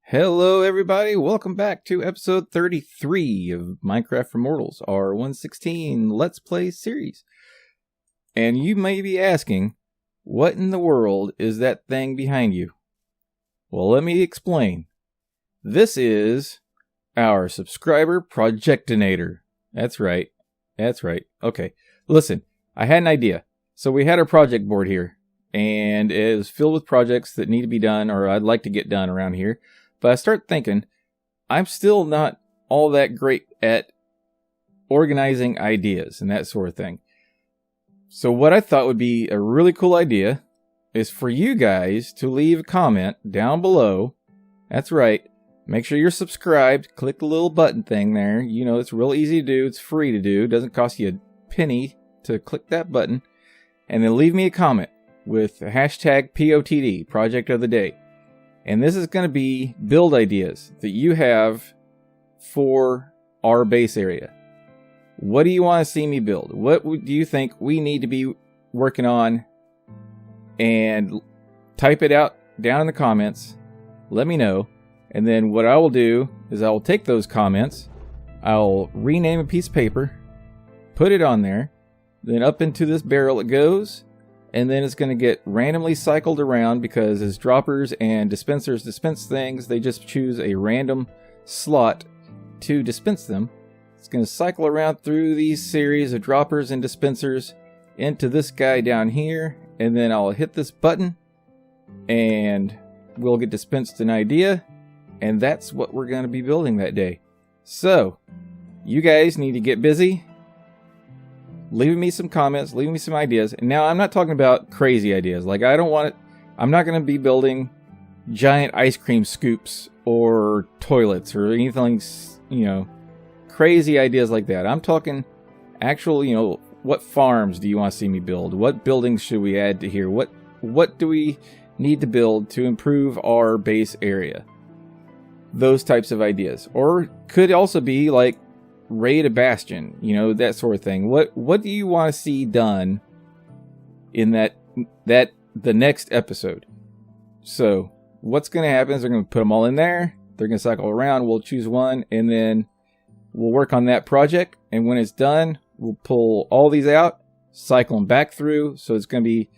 Hello everybody, welcome back to episode 33 of Minecraft for Mortals, our 116 Let's Play series. And you may be asking, what in the world is that thing behind you? Well, let me explain. This is our subscriber projectinator. That's right. Okay, listen, I had an idea. So we had our project board here, and it is filled with projects that need to be done, or I'd like to get done around here. But I start thinking, I'm still not all that great at organizing ideas and that sort of thing. So what I thought would be a really cool idea is for you guys to leave a comment down below. That's right. Make sure you're subscribed. Click the little button thing there. You know, it's real easy to do. It's free to do. It doesn't cost you a penny to click that button. And then leave me a comment with hashtag POTD, Project of the Day. And this is going to be build ideas that you have for our base area. What do you want to see me build? What do you think we need to be working on? And type it out down in the comments. Let me know. And then what I will do is I will take those comments. I'll rename a piece of paper. Put it on there. Then up into this barrel it goes. And then it's going to get randomly cycled around because as droppers and dispensers dispense things, they just choose a random slot to dispense them. It's going to cycle around through these series of droppers and dispensers into this guy down here. And then I'll hit this button and we'll get dispensed an idea. And that's what we're going to be building that day. So, you guys need to get busy. Leaving me some comments, leaving me some ideas. And now I'm not talking about crazy ideas. Like I'm not going to be building giant ice cream scoops or toilets or anything, crazy ideas like that. I'm talking actual, what farms do you want to see me build? What buildings should we add to here? What do we need to build to improve our base area? Those types of ideas. Or could also be like raid a bastion, that sort of thing. What do you want to see done in the next episode? So what's going to happen is they're going to put them all in there. They're going to cycle around. We'll choose one and then we'll work on that project. And when it's done, we'll pull all these out, cycle them back through. So it's going to be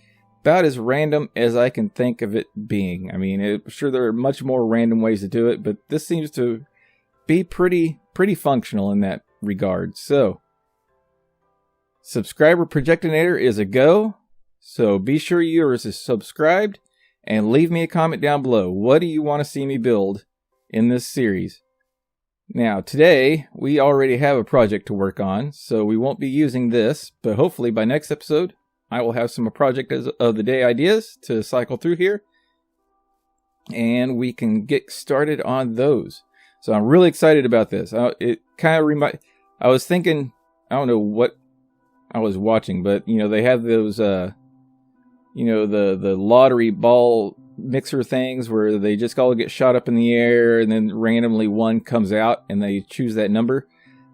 about as random as I can think of it being. I mean, I'm sure there are much more random ways to do it, but this seems to be pretty functional in that regard. So, subscriber projectinator is a go. So be sure you are subscribed and leave me a comment down below. What do you want to see me build in this series? Now, today we already have a project to work on, so we won't be using this, but hopefully by next episode I will have some project of the day ideas to cycle through here, and we can get started on those. So I'm really excited about this. It kind of I was thinking, I don't know what I was watching, but they have those, the lottery ball mixer things where they just all get shot up in the air and then randomly one comes out and they choose that number.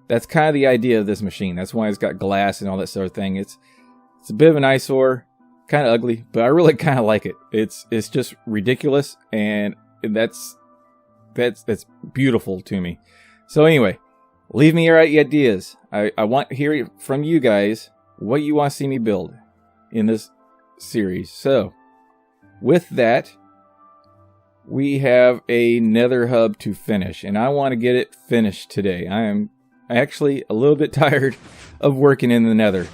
That's kind of the idea of this machine. That's why it's got glass and all that sort of thing. It's a bit of an eyesore, kind of ugly, but I really kind of like it. It's just ridiculous, and that's beautiful to me. So anyway, leave me your ideas. I want to hear from you guys what you want to see me build in this series. So with that, we have a Nether hub to finish, and I want to get it finished today. I am actually a little bit tired of working in the Nether,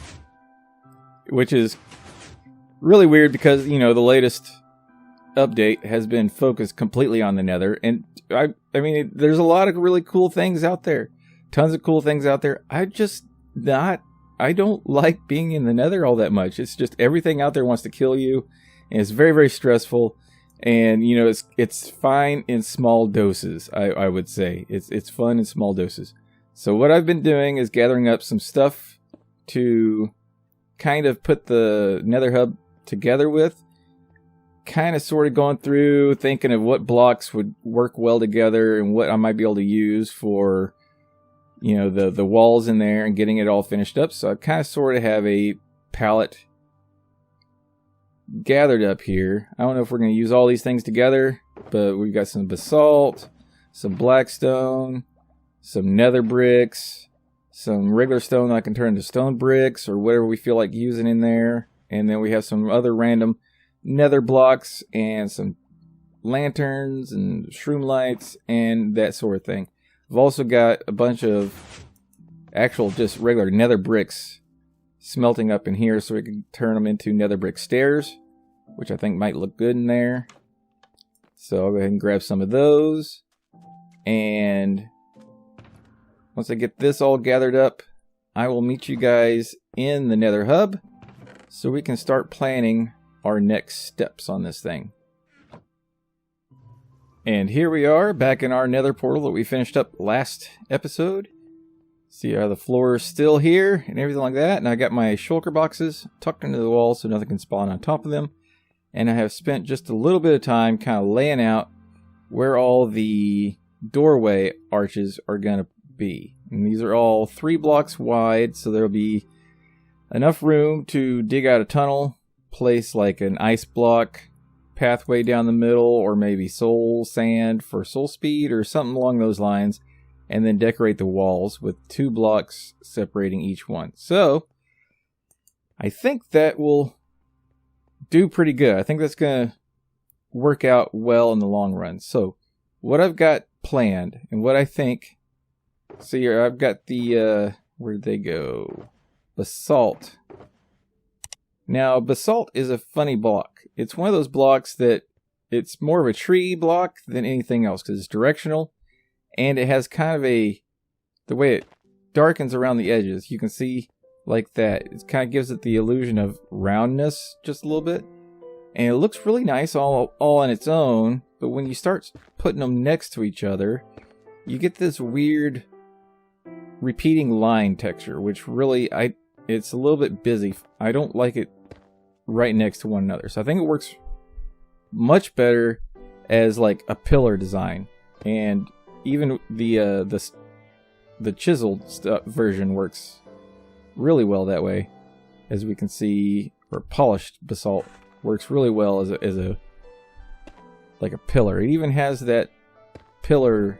which is really weird because, the latest update has been focused completely on the Nether, and I mean, there's a lot of really cool things out there. Tons of cool things out there. I don't like being in the Nether all that much. It's just everything out there wants to kill you, and it's very, very stressful. And, it's fine in small doses, I would say. It's fun in small doses. So what I've been doing is gathering up some stuff to kind of put the Nether hub together with. Kind of sort of going through thinking of what blocks would work well together and what I might be able to use for the walls in there and getting it all finished up. So I kind of sort of have a palette gathered up here. I don't know if we're going to use all these things together, but we've got some basalt, some black stone, some nether bricks, some regular stone that I can turn into stone bricks or whatever we feel like using in there. And then we have some other random nether blocks and some lanterns and shroom lights and that sort of thing. I've also got a bunch of actual just regular nether bricks smelting up in here so we can turn them into nether brick stairs, which I think might look good in there. So I'll go ahead and grab some of those. And once I get this all gathered up, I will meet you guys in the Nether hub so we can start planning our next steps on this thing. And here we are back in our Nether portal that we finished up last episode. See how the floor is still here and everything like that. And I got my shulker boxes tucked into the wall so nothing can spawn on top of them. And I have spent just a little bit of time kind of laying out where all the doorway arches are going to be. And these are all 3 blocks wide, so there'll be enough room to dig out a tunnel, place like an ice block pathway down the middle, or maybe soul sand for soul speed or something along those lines, and then decorate the walls with 2 blocks separating each one. So I think that will do pretty good. I think that's going to work out well in the long run. So what I've got planned and what I think, so here I've got the where'd they go? Basalt. Now basalt is a funny block. It's one of those blocks that it's more of a tree block than anything else because it's directional, and it has kind of the way it darkens around the edges. You can see like that. It kind of gives it the illusion of roundness just a little bit, and it looks really nice all on its own. But when you start putting them next to each other, you get this weird repeating line texture, which really it's a little bit busy. I don't like it right next to one another. So I think it works much better as like a pillar design, and even the chiseled version works really well that way, as we can see. Or polished basalt works really well as a like a pillar. It even has that pillar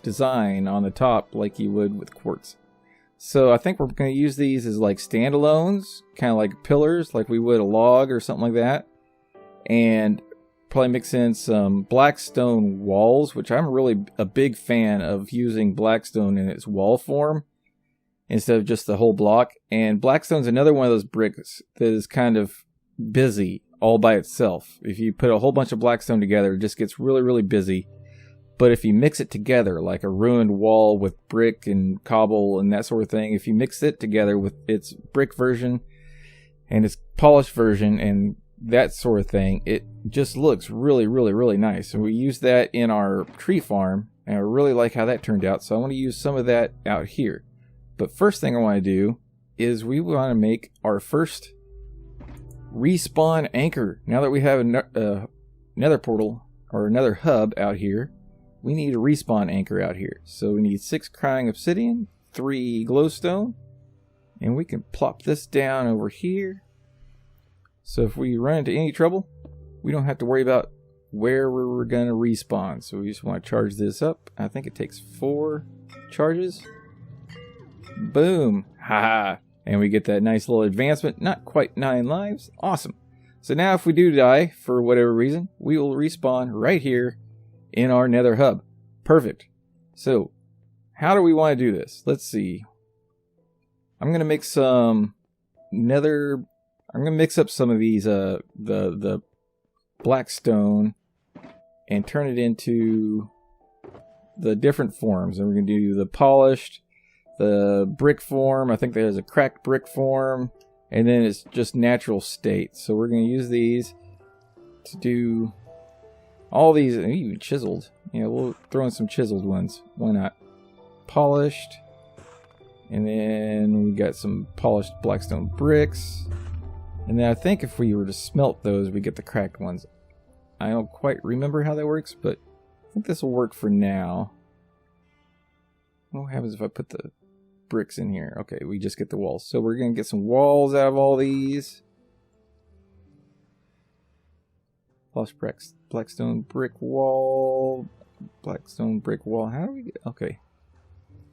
design on the top like you would with quartz. So I think we're going to use these as like standalones, kind of like pillars, like we would a log or something like that. And probably mix in some blackstone walls, which I'm really a big fan of using blackstone in its wall form instead of just the whole block. And blackstone's another one of those bricks that is kind of busy all by itself. If you put a whole bunch of blackstone together, it just gets really, really busy. But if you mix it together, like a ruined wall with brick and cobble and that sort of thing, if you mix it together with its brick version and its polished version and that sort of thing, it just looks really, really, really nice. And we use that in our tree farm, and I really like how that turned out. So I want to use some of that out here. But first thing I want to do is we want to make our first respawn anchor. Now that we have a nether portal or another hub out here, we need a respawn anchor out here. So we need 6 crying obsidian, 3 glowstone, and we can plop this down over here. So if we run into any trouble, we don't have to worry about where we're going to respawn. So we just want to charge this up. I think it takes 4 charges. Boom. Haha. And we get that nice little advancement. Not quite 9 lives. Awesome. So now if we do die for whatever reason, we will respawn right here in our nether hub. Perfect. So how do we want to do this? Let's see. I'm going to make some nether... I'm going to mix up some of these, the black stone, and turn it into the different forms. And we're going to do the polished, the brick form. I think there's a cracked brick form, and then it's just natural state. So we're going to use these to do all these, and even chiseled. You know, we'll throw in some chiseled ones. Why not? Polished, and then we got some polished blackstone bricks. And then I think if we were to smelt those, we get the cracked ones. I don't quite remember how that works, but I think this will work for now. What happens if I put the bricks in here? Okay, we just get the walls. So we're going to get some walls out of all these. Polished blackstone brick wall. Blackstone brick wall. How do we get... Okay.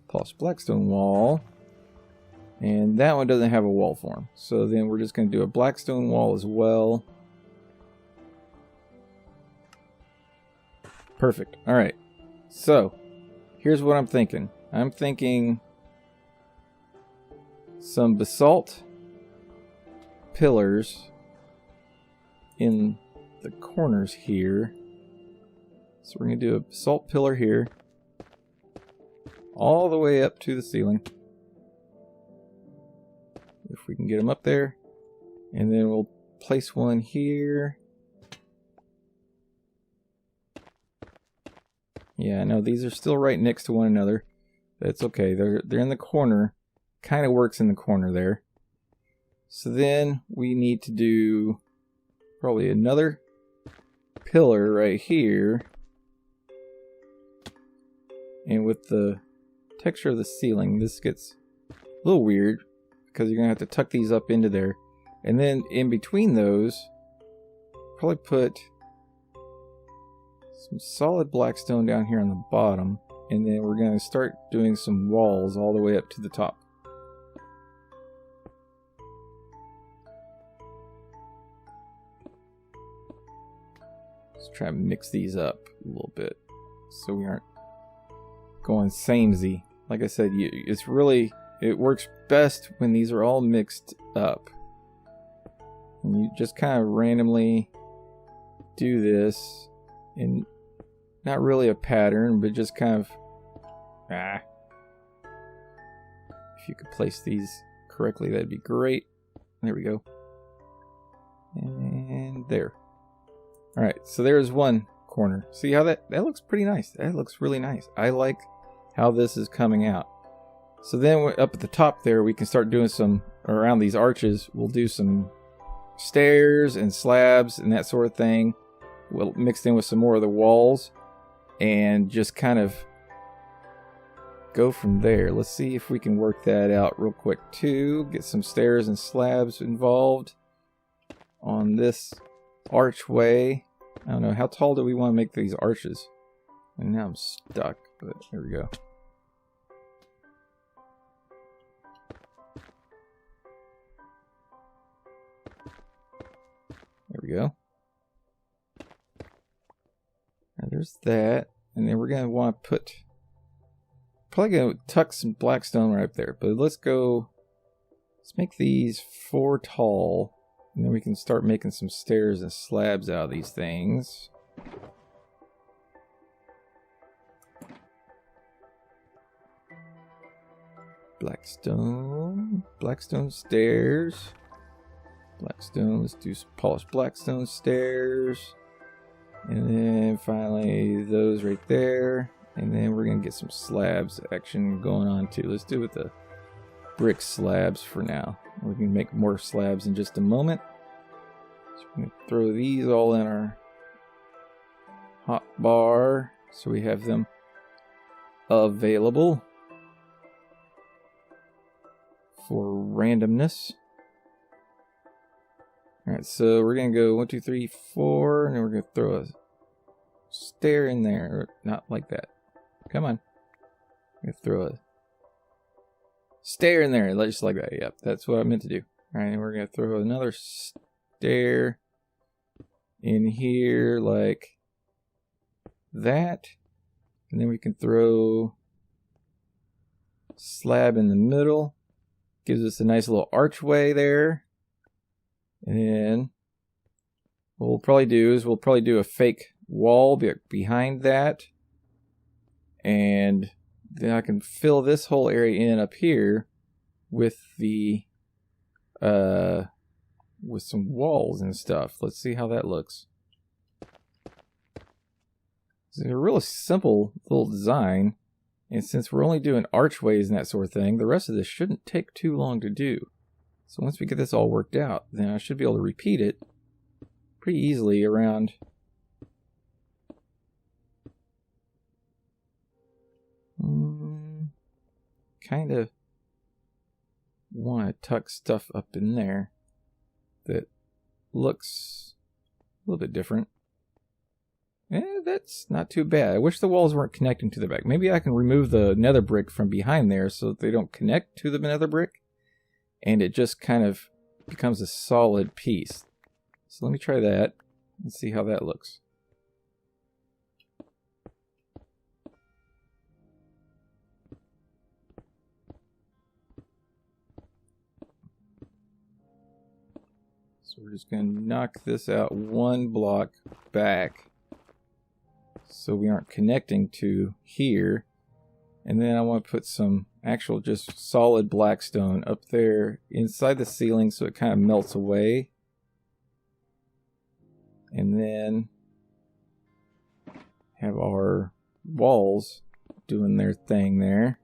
Polished blackstone wall. And that one doesn't have a wall form. So then we're just going to do a blackstone wall as well. Perfect. Alright. So, here's what I'm thinking. I'm thinking some basalt pillars in the corners here. So we're going to do a basalt pillar here. All the way up to the ceiling. If we can get them up there. And then we'll place one here. Yeah, no, these are still right next to one another. That's okay. They're in the corner. Kind of works in the corner there. So then we need to do probably another pillar right here. And with the texture of the ceiling, this gets a little weird because you're going to have to tuck these up into there. And then in between those, probably put some solid blackstone down here on the bottom. And then we're going to start doing some walls all the way up to the top. Let's try to mix these up a little bit so we aren't going samey. Like I said, it's really, it works best when these are all mixed up. And you just kind of randomly do this in not really a pattern, but just kind of, if you could place these correctly, that'd be great. There we go. And there. Alright, so there's one corner. See how that looks pretty nice. That looks really nice. I like how this is coming out. So then up at the top there, we can start doing some, around these arches, we'll do some stairs and slabs and that sort of thing. We'll mix in with some more of the walls and just kind of go from there. Let's see if we can work that out real quick too. Get some stairs and slabs involved on this archway. I don't know, how tall do we want to make these arches? And now I'm stuck, but there we go. There we go. Now there's that. And then we're going to want to put, probably going to tuck some blackstone right up there. But let's make these 4 tall. And then we can start making some stairs and slabs out of these things. Blackstone stairs. Blackstone, let's do some polished blackstone stairs. And then finally those right there. And then we're going to get some slabs action going on too. Let's do it with the brick slabs for now. We can make more slabs in just a moment. So we're going to throw these all in our hot bar so we have them available for randomness. Alright, so we're going to go 1, 2, 3, 4, and then we're going to throw a stair in there. Not like that. Come on. I'm going to throw a stair in there, just like that. Yep, that's what I meant to do. Alright, and we're going to throw another stair in here like that. And then we can throw slab in the middle. Gives us a nice little archway there. And then what we'll probably do is we'll probably do a fake wall behind that. And then I can fill this whole area in up here with the with some walls and stuff. Let's see how that looks. It's a really simple little design. And since we're only doing archways and that sort of thing, the rest of this shouldn't take too long to do. So once we get this all worked out, then I should be able to repeat it pretty easily around. Kind of want to tuck stuff up in there that looks a little bit different. That's not too bad. I wish the walls weren't connecting to the back. Maybe I can remove the nether brick from behind there so that they don't connect to the nether brick. And it just kind of becomes a solid piece. So let me try that and see how that looks. So we're just going to knock this out one block back so we aren't connecting to here. And then I want to put some actual just solid blackstone up there inside the ceiling so it kind of melts away. And then have our walls doing their thing there.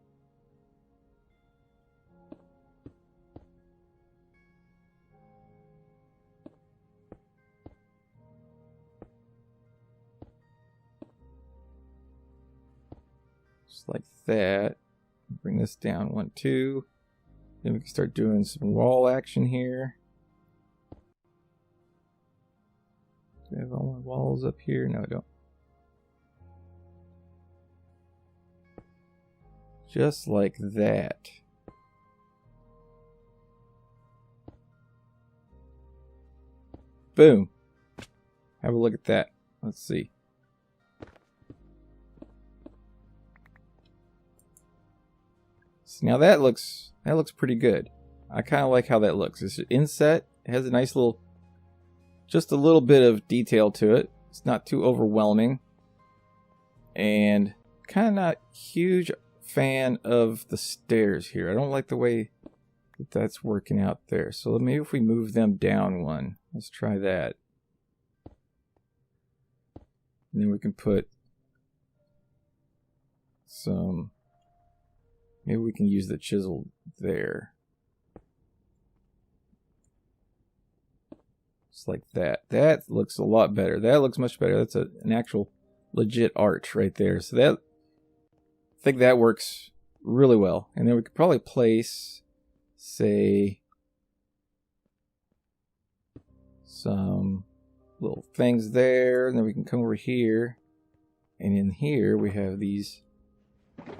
Just like that. Bring this down 1, 2. Then we can start doing some wall action here. Do I have all my walls up here? No, I don't. Just like that. Boom. Have a look at that. Let's see. Now that looks pretty good. I kind of like how that looks. It's inset. It has a nice little, just a little bit of detail to it. It's not too overwhelming. And kind of not huge fan of the stairs here. I don't like the way that that's working out there. So maybe if we move them down one. Let's try that. And then we can put some... Maybe we can use the chisel there. Just like that. That looks a lot better. That looks much better. That's an actual legit arch right there. So that, I think that works really well. And then we could probably place, say, some little things there. And then we can come over here. And in here we have these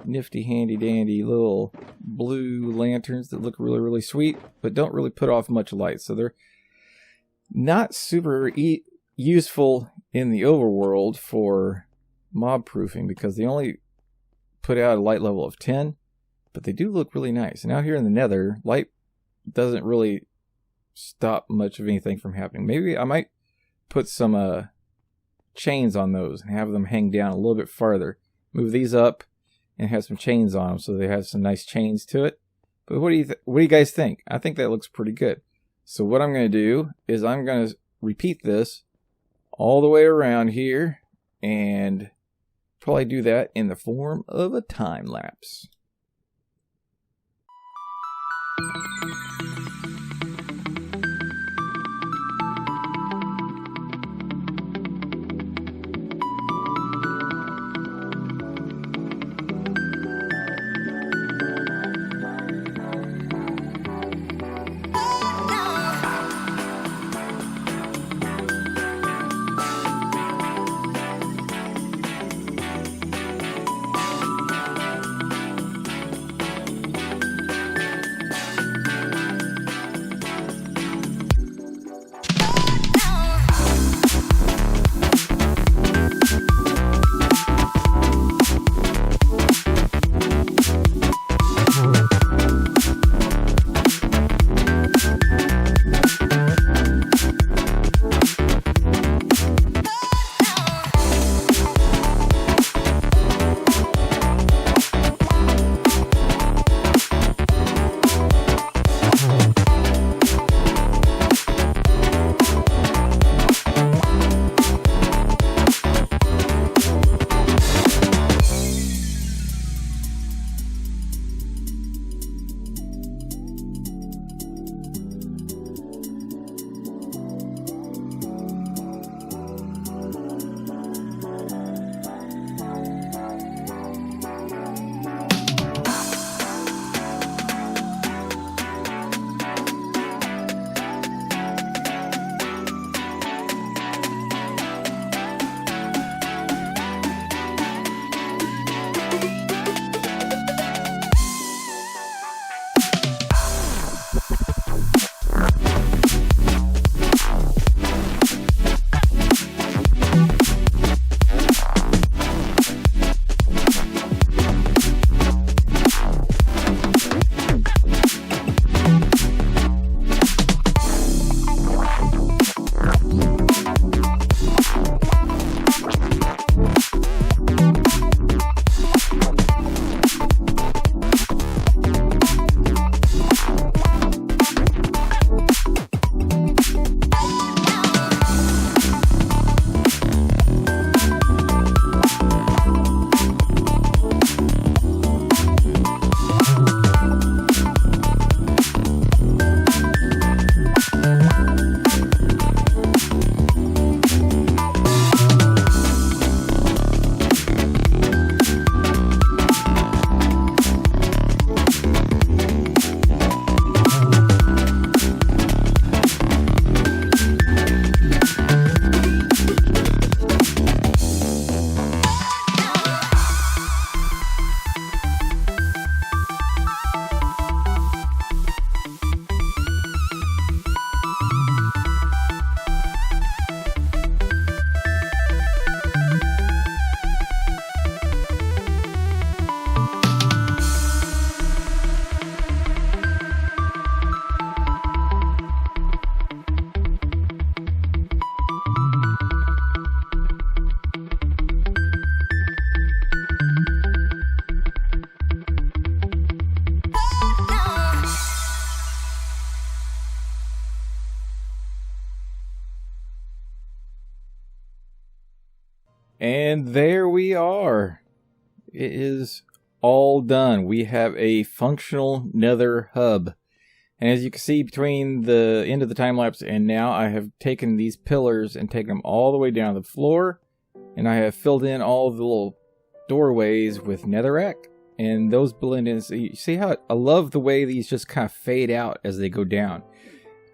nifty handy dandy little blue lanterns that look really, really sweet, but don't really put off much light. So they're not super useful in the overworld for mob proofing because they only put out a light level of 10, but they do look really nice. And out here in the nether, light doesn't really stop much of anything from happening. Maybe I might put some chains on those and have them hang down a little bit farther. Move these up and have some chains on them so they have some nice chains to it. But what do you guys think? I think that looks pretty good. So what I'm going to do is I'm going to repeat this all the way around here and probably do that in the form of a time lapse. And there we are. It is all done. We have a functional Nether hub. And as you can see, between the end of the time lapse and now, I have taken these pillars and taken them all the way down to the floor. And I have filled in all the little doorways with netherrack. And those blend in. So you see how I love the way these just kind of fade out as they go down.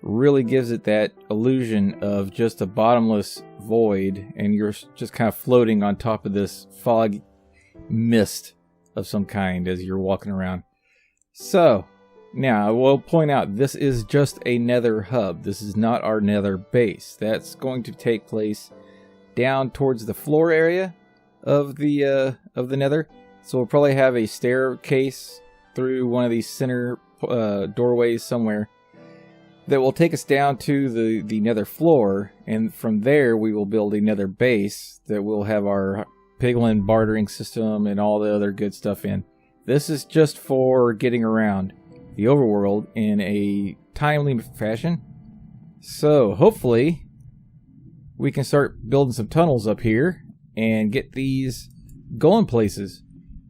Really gives it that illusion of just a bottomless void. And you're just kind of floating on top of this fog mist of some kind as you're walking around. So now I will point out, this is just a Nether hub. This is not our Nether base. That's going to take place down towards the floor area of the Nether. So we'll probably have a staircase through one of these center doorways somewhere that will take us down to the Nether floor, and from there we will build a Nether base that will have our piglin bartering system and all the other good stuff in. This is just for getting around the overworld in a timely fashion. So hopefully we can start building some tunnels up here and get these going places.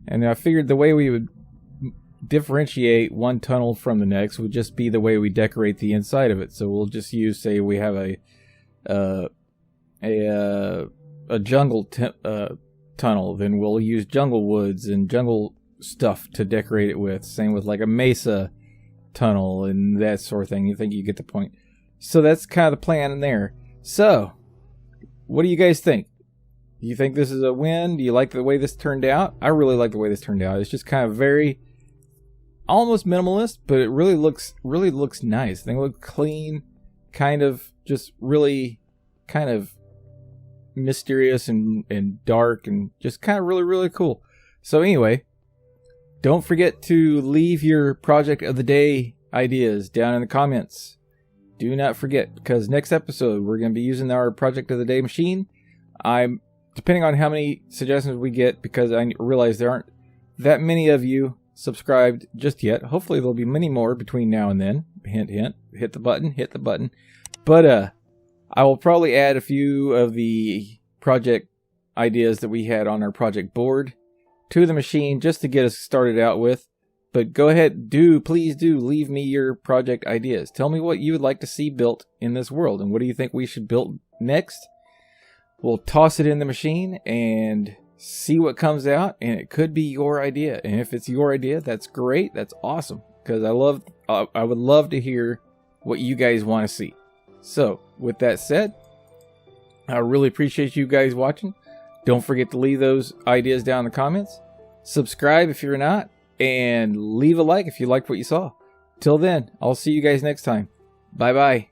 And I figured the way we would differentiate one tunnel from the next would just be the way we decorate the inside of it. So we'll just use, say we have a jungle tunnel, then we'll use jungle woods and jungle stuff to decorate it with. Same with like a mesa tunnel and that sort of thing. You think you get the point. So that's kind of the plan in there. So what do you guys think? Do you think this is a win? Do you like the way this turned out? I really like the way this turned out. It's just kind of very almost minimalist, but it really looks nice. They look clean, kind of just really kind of mysterious and dark and just kind of really cool. So anyway, don't forget to leave your project of the day ideas down in the comments. Do not forget, because next episode we're going to be using our project of the day machine. I'm depending on how many suggestions we get, because I realize there aren't that many of you subscribed just yet. Hopefully there'll be many more between now and then. Hint, hint. Hit the button. But I will probably add a few of the project ideas that we had on our project board to the machine just to get us started out with. But go ahead, please do leave me your project ideas. Tell me what you would like to see built in this world, and what do you think we should build next. We'll toss it in the machine and see what comes out, and it could be your idea. And if it's your idea, that's great. That's awesome, because I would love to hear what you guys want to see. So with that said, I really appreciate you guys watching. Don't forget to leave those ideas down in the comments. Subscribe if you're not, and leave a like if you liked what you saw. Till then, I'll see you guys next time. Bye bye.